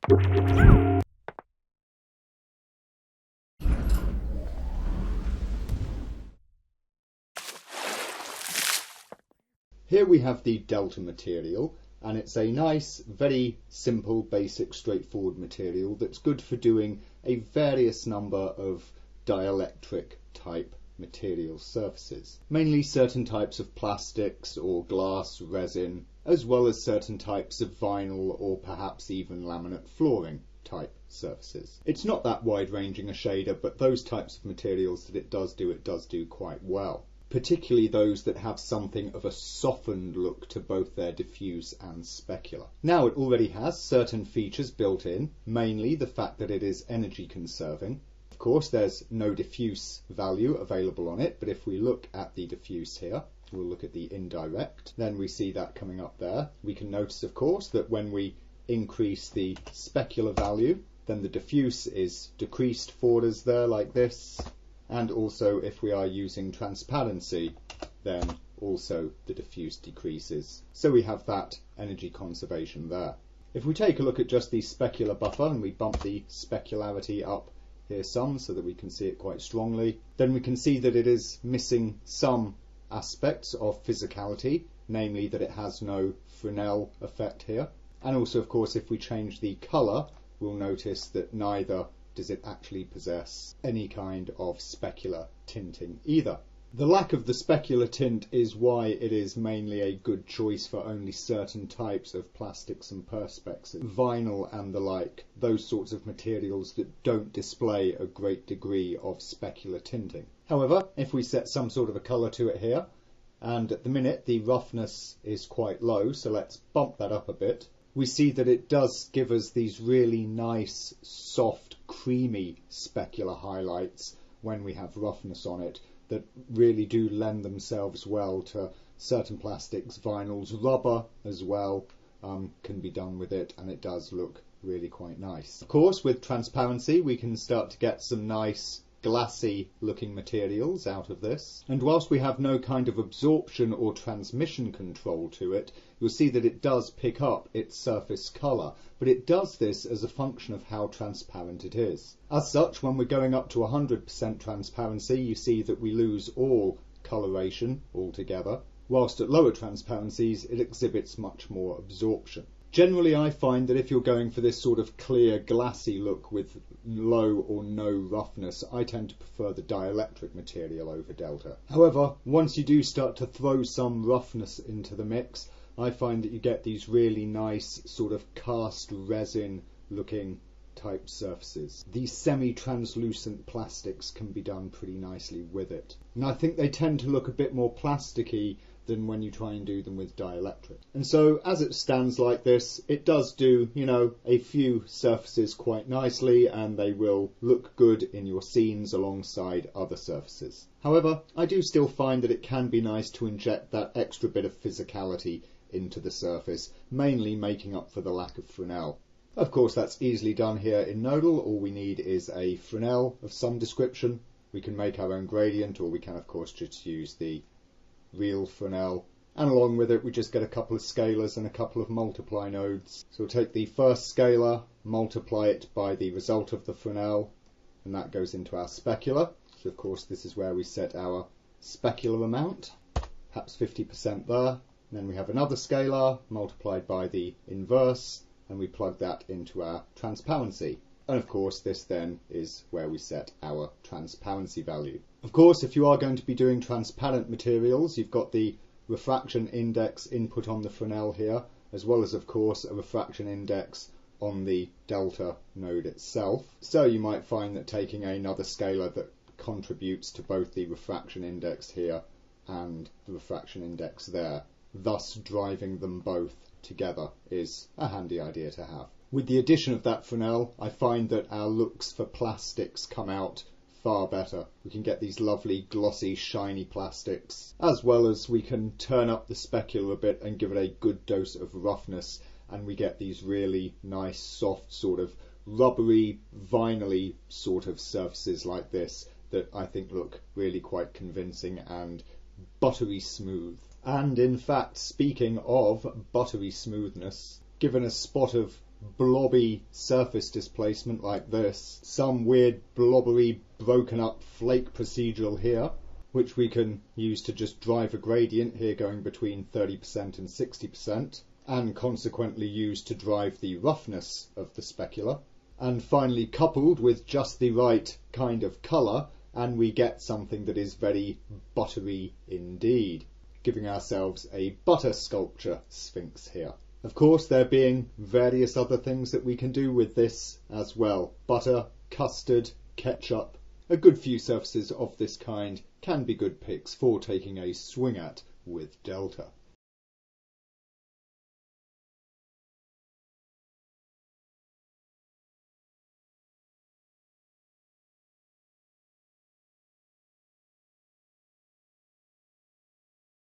Here we have the Delta material, and it's a nice, very simple, basic, straightforward material that's good for doing a various number of dielectric type material surfaces. Mainly certain types of plastics or glass, resin, as well as certain types of vinyl or perhaps even laminate flooring type surfaces. It's not that wide-ranging a shader, but those types of materials that it does do quite well. Particularly those that have something of a softened look to both their diffuse and specular. Now, it already has certain features built in, mainly the fact that it is energy conserving. Of course, there's no diffuse value available on it, but if we look at the diffuse here, we'll look at the indirect, then we see that coming up there. We can notice, of course, that when we increase the specular value, then the diffuse is decreased for us there like this. And also, if we are using transparency, then also the diffuse decreases. So we have that energy conservation there. If we take a look at just the specular buffer and we bump the specularity up here some so that we can see it quite strongly, then we can see that it is missing some aspects of physicality, namely that it has no Fresnel effect here. And also, of course, if we change the colour, we'll notice that neither does it actually possess any kind of specular tinting either. The lack of the specular tint is why it is mainly a good choice for only certain types of plastics and perspex, vinyl and the like, those sorts of materials that don't display a great degree of specular tinting. However, if we set some sort of a colour to it here, and at the minute the roughness is quite low, so let's bump that up a bit, we see that it does give us these really nice, soft, creamy specular highlights when we have roughness on it that really do lend themselves well to certain plastics, vinyls, rubber as well can be done with it, and it does look really quite nice. Of course, with transparency we can start to get some nice glassy looking materials out of this, and whilst we have no kind of absorption or transmission control to it, you'll see that it does pick up its surface colour, but it does this as a function of how transparent it is. As such, when we're going up to 100% transparency, you see that we lose all coloration altogether, whilst at lower transparencies it exhibits much more absorption. Generally, I find that if you're going for this sort of clear, glassy look with low or no roughness, I tend to prefer the dielectric material over Delta. However, once you do start to throw some roughness into the mix, I find that you get these really nice sort of cast resin looking type surfaces. These semi-translucent plastics can be done pretty nicely with it. And I think they tend to look a bit more plasticky than when you try and do them with dielectric. And so as it stands like this, it does do, a few surfaces quite nicely, and they will look good in your scenes alongside other surfaces. However, I do still find that it can be nice to inject that extra bit of physicality into the surface, mainly making up for the lack of Fresnel. Of course, that's easily done here in Nodal. All we need is a Fresnel of some description. We can make our own gradient, or we can of course just use the real Fresnel, and along with it we just get a couple of scalars and a couple of multiply nodes. So we'll take the first scalar, multiply it by the result of the Fresnel, and that goes into our specular. So of course this is where we set our specular amount, perhaps 50% there. And then we have another scalar multiplied by the inverse, and we plug that into our transparency. And of course this then is where we set our transparency value. Of course, if you are going to be doing transparent materials, you've got the refraction index input on the Fresnel here, as well as of course a refraction index on the Delta node itself. So you might find that taking another scalar that contributes to both the refraction index here and the refraction index there, thus driving them both together, is a handy idea to have. With the addition of that Fresnel, I find that our looks for plastics come out far better. We can get these lovely glossy shiny plastics, as well as we can turn up the specular a bit and give it a good dose of roughness, and we get these really nice soft sort of rubbery vinyl-y sort of surfaces like this that I think look really quite convincing and buttery smooth. And in fact, speaking of buttery smoothness, given a spot of blobby surface displacement like this, some weird blobbery broken up flake procedural here, which we can use to just drive a gradient here going between 30% and 60%, and consequently use to drive the roughness of the specular. And finally coupled with just the right kind of colour, and we get something that is very buttery indeed, giving ourselves a butter sculpture sphinx here. Of course, there being various other things that we can do with this as well. Butter, custard, ketchup. A good few surfaces of this kind can be good picks for taking a swing at with Delta.